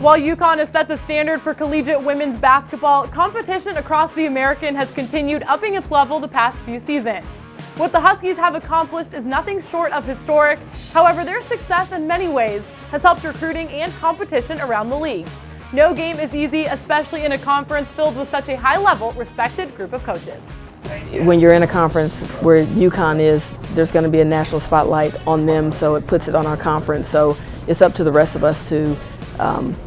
While UConn has set the standard for collegiate women's basketball, competition across the American has continued upping its level the past few seasons. What the Huskies have accomplished is nothing short of historic. However, their success in many ways has helped recruiting and competition around the league. No game is easy, especially in a conference filled with such a high-level, respected group of coaches. When you're in a conference where UConn is, there's going to be a national spotlight on them, so it puts it on our conference. So it's up to the rest of us to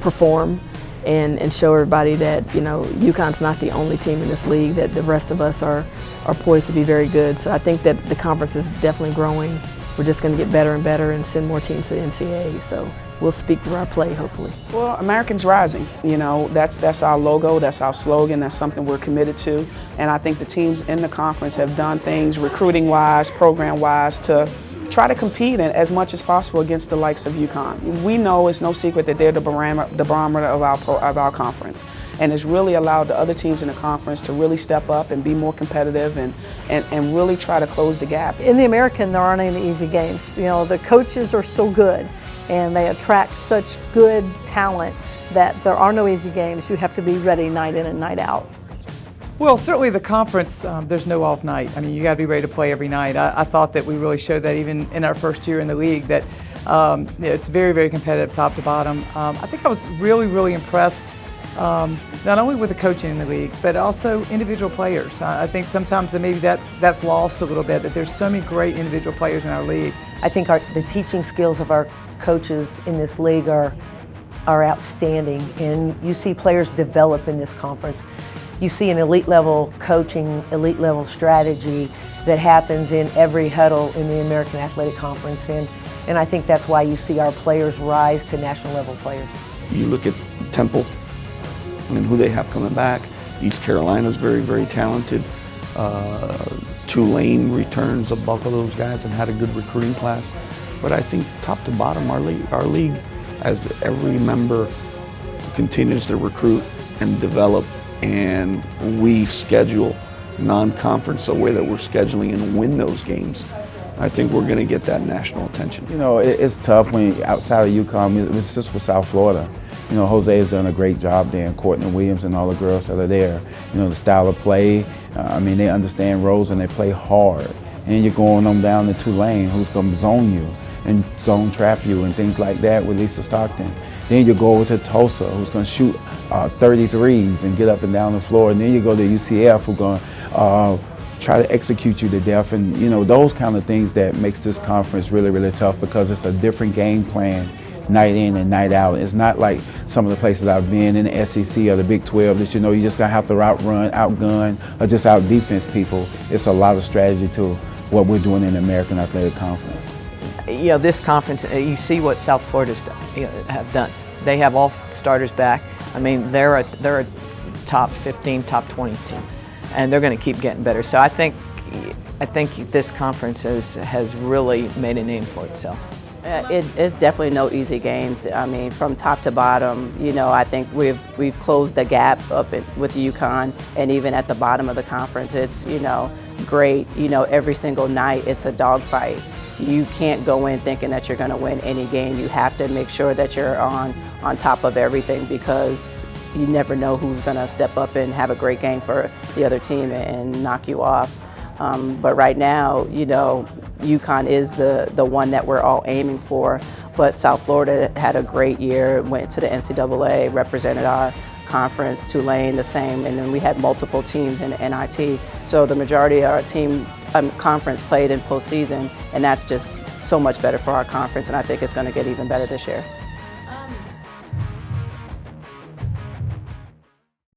perform and show everybody that, you know, UConn's not the only team in this league, that the rest of us are poised to be very good. So I think that the conference is definitely growing. We're just going to get better and better and send more teams to the NCAA. So we'll speak through our play, hopefully. Well, Americans Rising, you know, that's our logo, that's our slogan, that's something we're committed to. And I think the teams in the conference have done things recruiting-wise, program-wise, to try to compete as much as possible against the likes of UConn. We know it's no secret that they're the barometer of our conference. And it's really allowed the other teams in the conference to really step up and be more competitive and really try to close the gap. In the American, there aren't any easy games. You know, the coaches are so good and they attract such good talent that there are no easy games. You have to be ready night in and night out. Well, certainly the conference, there's no off night. I mean, you got to be ready to play every night. I thought that we really showed that even in our first year in the league, that it's very, very competitive top to bottom. I think I was really, really impressed not only with the coaching in the league, but also individual players. I think sometimes maybe that's lost a little bit, that there's so many great individual players in our league. I think the teaching skills of our coaches in this league are outstanding, and you see players develop in this conference. You see an elite level coaching, elite level strategy that happens in every huddle in the American Athletic Conference, and I think that's why you see our players rise to national level players. You look at Temple and who they have coming back. East Carolina's very, very talented. Tulane returns a bulk of those guys and had a good recruiting class. But I think top to bottom, our league, as every member continues to recruit and develop, and we schedule non-conference the way that we're scheduling and win those games, I think we're going to get that national attention. You know, it's tough when outside of UConn, it's just with South Florida. You know, Jose has done a great job there, and Courtney Williams and all the girls that are there. You know, the style of play, I mean, they understand roles and they play hard. And you're going them down to Tulane, who's going to zone you and zone trap you and things like that with Lisa Stockton. Then you go over to Tulsa, who's going to shoot 33s and get up and down the floor. And then you go to UCF, who's going to try to execute you to death. And, you know, those kind of things that makes this conference really, really tough, because it's a different game plan night in and night out. It's not like some of the places I've been in the SEC or the Big 12 that, you know, you just going to have to outrun, outgun, or just out-defense people. It's a lot of strategy to what we're doing in the American Athletic Conference. You know, this conference, you see what South Florida's have done. They have all starters back. I mean, they're a top 15, top 20 team, and they're going to keep getting better. So I think this conference has really made a name for itself. It's definitely no easy games. I mean, from top to bottom, you know, I think we've closed the gap up with UConn, and even at the bottom of the conference, it's, you know, great. You know, every single night it's a dogfight. You can't go in thinking that you're going to win any game. You have to make sure that you're on top of everything, because you never know who's going to step up and have a great game for the other team and knock you off. But right now, you know, UConn is the one that we're all aiming for. But South Florida had a great year, went to the NCAA, represented our conference. Tulane the same, and then we had multiple teams in the NIT. So the majority of our team conference played in postseason, and that's just so much better for our conference, and I think it's going to get even better this year.